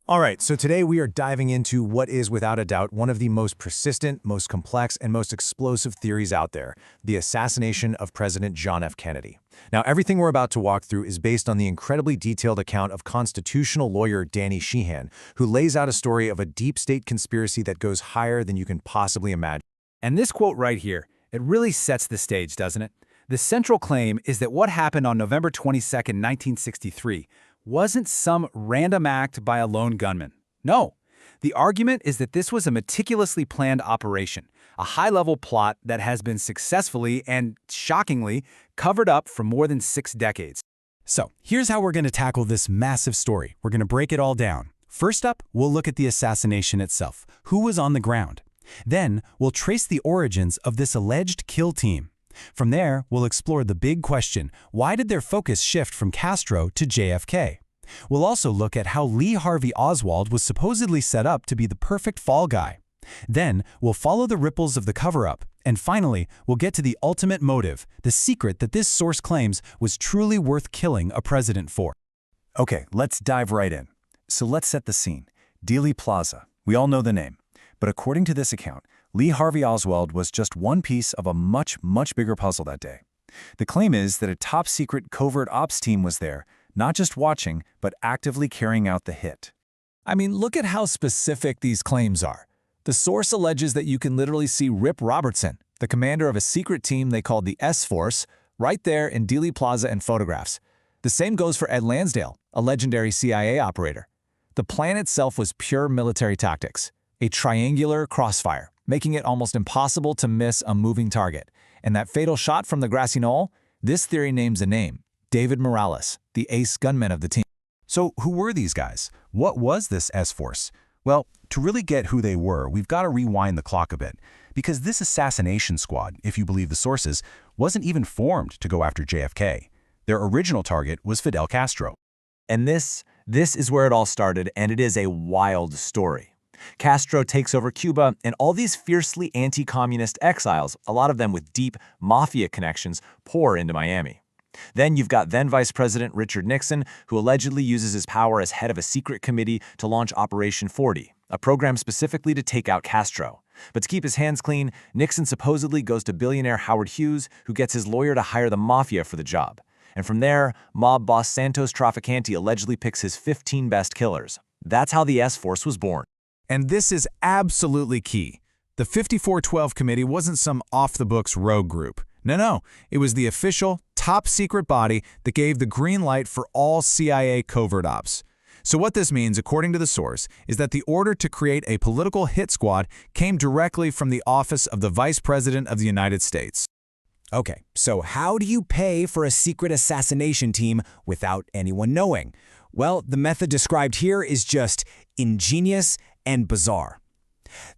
All right, so today we are diving into what is, without a doubt, one of the most persistent, most complex, and most explosive theories out there, the assassination of President John F. Kennedy. Now, everything we're about to walk through is based on the incredibly detailed account of constitutional lawyer Danny Sheehan, who lays out a story of a deep state conspiracy that goes higher than you can possibly imagine. And this quote right here, it really sets the stage, doesn't it? The central claim is that what happened on November 22, 1963, wasn't some random act by a lone gunman. No. The argument is that this was a meticulously planned operation, a high-level plot that has been successfully and, shockingly, covered up for more than 6 decades. So, here's how we're going to tackle this massive story. We're going to break it all down. First up, we'll look at the assassination itself. Who was on the ground? Then, we'll trace the origins of this alleged kill team. From there, we'll explore the big question, why did their focus shift from Castro to JFK? We'll also look at how Lee Harvey Oswald was supposedly set up to be the perfect fall guy. Then, we'll follow the ripples of the cover-up. And finally, we'll get to the ultimate motive, the secret that this source claims was truly worth killing a president for. Okay, let's dive right in. So let's set the scene. Dealey Plaza. We all know the name. But according to this account, Lee Harvey Oswald was just one piece of a much bigger puzzle that day. The claim is that a top-secret covert ops team was there, not just watching, but actively carrying out the hit. I mean, look at how specific these claims are. The source alleges that you can literally see Rip Robertson, the commander of a secret team they called the S-Force, right there in Dealey Plaza in photographs. The same goes for Ed Lansdale, a legendary CIA operator. The plan itself was pure military tactics, a triangular crossfire, making it almost impossible to miss a moving target. And that fatal shot from the grassy knoll? This theory names a name, David Morales, the ace gunman of the team. So who were these guys? What was this S-Force? Well, to really get who they were, we've got to rewind the clock a bit. Because this assassination squad, if you believe the sources, wasn't even formed to go after JFK. Their original target was Fidel Castro. And this is where it all started, and it is a wild story. Castro takes over Cuba, and all these fiercely anti-communist exiles, a lot of them with deep mafia connections, pour into Miami. Then you've got then-Vice President Richard Nixon, who allegedly uses his power as head of a secret committee to launch Operation 40, a program specifically to take out Castro. But to keep his hands clean, Nixon supposedly goes to billionaire Howard Hughes, who gets his lawyer to hire the mafia for the job. And from there, mob boss Santos Trafficante allegedly picks his 15 best killers. That's how the S-Force was born. And this is absolutely key. The 5412 Committee wasn't some off-the-books rogue group. No, it was the official, top-secret body that gave the green light for all CIA covert ops. So what this means, according to the source, is that the order to create a political hit squad came directly from the office of the Vice President of the United States. Okay, so how do you pay for a secret assassination team without anyone knowing? Well, the method described here is just ingenious and bizarre.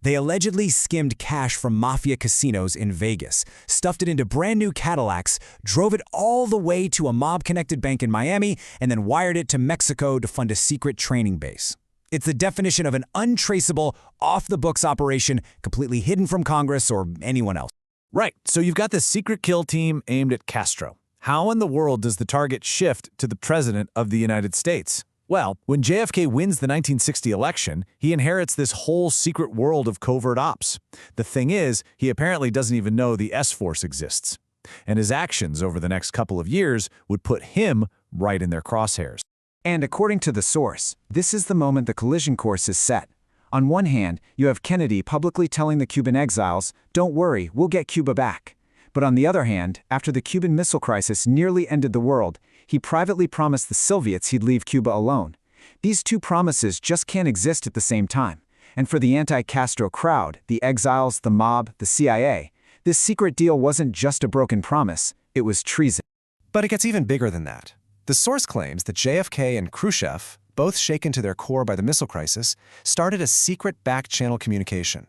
They allegedly skimmed cash from mafia casinos in Vegas, stuffed it into brand new Cadillacs, drove it all the way to a mob-connected bank in Miami, and then wired it to Mexico to fund a secret training base. It's the definition of an untraceable, off-the-books operation completely hidden from Congress or anyone else. Right, so you've got this secret kill team aimed at Castro. How in the world does the target shift to the President of the United States? Well, when JFK wins the 1960 election, he inherits this whole secret world of covert ops. The thing is, he apparently doesn't even know the S-Force exists. And his actions over the next couple of years would put him right in their crosshairs. And according to the source, this is the moment the collision course is set. On one hand, you have Kennedy publicly telling the Cuban exiles, "Don't worry, we'll get Cuba back." But on the other hand, after the Cuban Missile Crisis nearly ended the world, he privately promised the Soviets he'd leave Cuba alone. These two promises just can't exist at the same time. And for the anti-Castro crowd, the exiles, the mob, the CIA, this secret deal wasn't just a broken promise, it was treason. But it gets even bigger than that. The source claims that JFK and Khrushchev, both shaken to their core by the missile crisis, started a secret back-channel communication.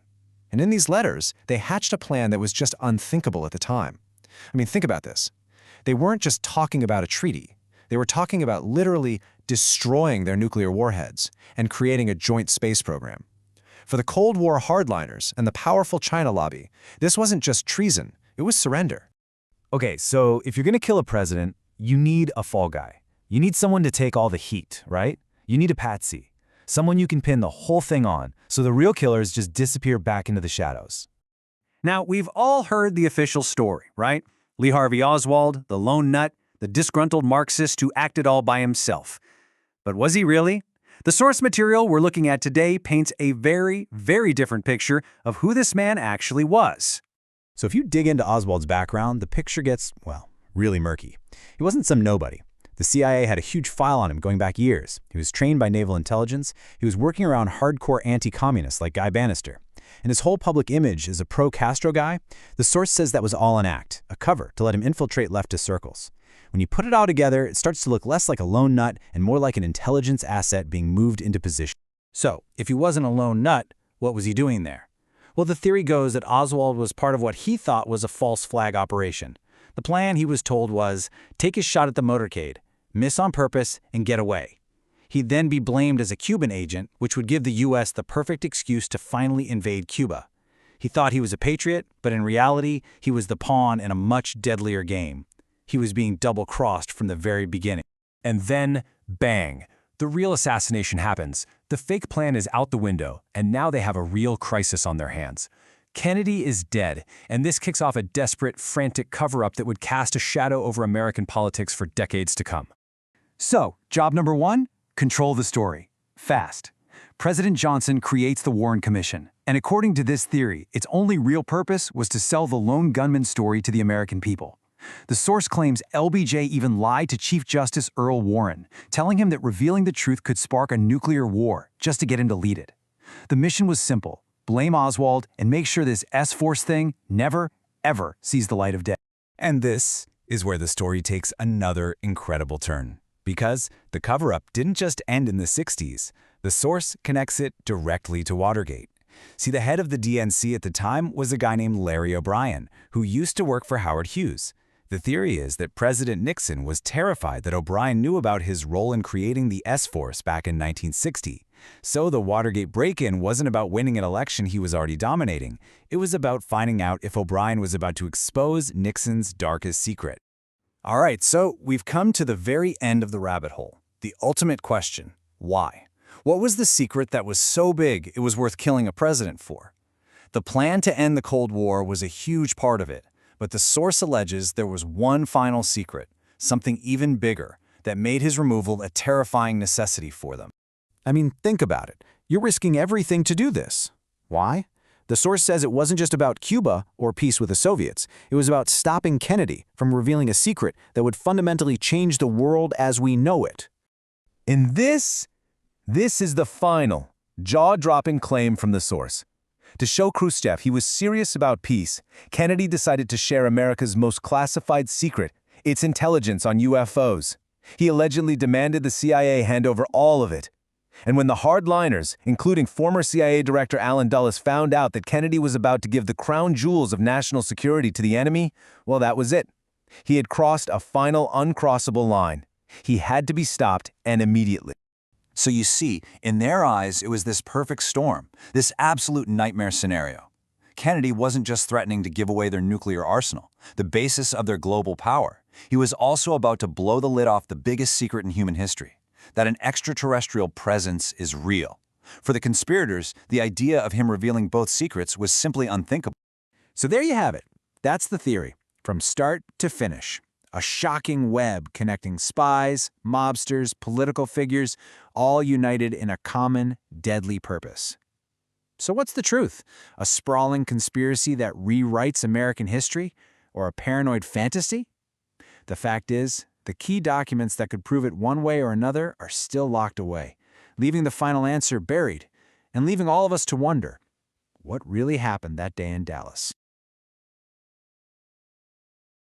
And in these letters, they hatched a plan that was just unthinkable at the time. I mean, think about this. They weren't just talking about a treaty. They were talking about literally destroying their nuclear warheads and creating a joint space program. For the Cold War hardliners and the powerful China lobby, this wasn't just treason, it was surrender. Okay, so if you're going to kill a president, you need a fall guy. You need someone to take all the heat, right? You need a patsy. Someone you can pin the whole thing on, so the real killers just disappear back into the shadows. Now, we've all heard the official story, right? Lee Harvey Oswald, the lone nut, the disgruntled Marxist who acted all by himself. But was he really? The source material we're looking at today paints a very, very different picture of who this man actually was. So if you dig into Oswald's background, the picture gets, well, really murky. He wasn't some nobody. The CIA had a huge file on him going back years. He was trained by naval intelligence. He was working around hardcore anti-communists like Guy Bannister. And his whole public image as a pro-Castro guy, the source says that was all an act, a cover to let him infiltrate leftist circles. When you put it all together, it starts to look less like a lone nut and more like an intelligence asset being moved into position. So, if he wasn't a lone nut, what was he doing there? Well, the theory goes that Oswald was part of what he thought was a false flag operation. The plan, he was told, was take his shot at the motorcade, miss on purpose, and get away. He'd then be blamed as a Cuban agent, which would give the U.S. the perfect excuse to finally invade Cuba. He thought he was a patriot, but in reality, he was the pawn in a much deadlier game. He was being double-crossed from the very beginning. And then, bang, the real assassination happens. The fake plan is out the window, and now they have a real crisis on their hands. Kennedy is dead, and this kicks off a desperate, frantic cover-up that would cast a shadow over American politics for decades to come. So, job number 1? Control the story. Fast. President Johnson creates the Warren Commission, and according to this theory, its only real purpose was to sell the lone gunman story to the American people. The source claims LBJ even lied to Chief Justice Earl Warren, telling him that revealing the truth could spark a nuclear war just to get him to lead it. The mission was simple: blame Oswald and make sure this S-Force thing never, ever sees the light of day. And this is where the story takes another incredible turn. Because the cover-up didn't just end in the 60s. The source connects it directly to Watergate. See, the head of the DNC at the time was a guy named Larry O'Brien, who used to work for Howard Hughes. The theory is that President Nixon was terrified that O'Brien knew about his role in creating the S-Force back in 1960. So the Watergate break-in wasn't about winning an election he was already dominating. It was about finding out if O'Brien was about to expose Nixon's darkest secret. All right, so we've come to the very end of the rabbit hole. The ultimate question: why? What was the secret that was so big it was worth killing a president for? The plan to end the Cold War was a huge part of it, but the source alleges there was one final secret, something even bigger, that made his removal a terrifying necessity for them. I mean, think about it. You're risking everything to do this. Why? The source says it wasn't just about Cuba or peace with the Soviets. It was about stopping Kennedy from revealing a secret that would fundamentally change the world as we know it. And this is the final, jaw-dropping claim from the source. To show Khrushchev he was serious about peace, Kennedy decided to share America's most classified secret, its intelligence on UFOs. He allegedly demanded the CIA hand over all of it. And when the hardliners, including former CIA Director Allen Dulles, found out that Kennedy was about to give the crown jewels of national security to the enemy, well, that was it. He had crossed a final uncrossable line. He had to be stopped, and immediately. So you see, in their eyes, it was this perfect storm, this absolute nightmare scenario. Kennedy wasn't just threatening to give away their nuclear arsenal, the basis of their global power. He was also about to blow the lid off the biggest secret in human history, that an extraterrestrial presence is real. For the conspirators, the idea of him revealing both secrets was simply unthinkable. So there you have it. That's the theory, from start to finish. A shocking web connecting spies, mobsters, political figures, all united in a common, deadly purpose. So what's the truth? A sprawling conspiracy that rewrites American history? Or a paranoid fantasy? The fact is, the key documents that could prove it one way or another are still locked away, leaving the final answer buried, and leaving all of us to wonder, what really happened that day in Dallas?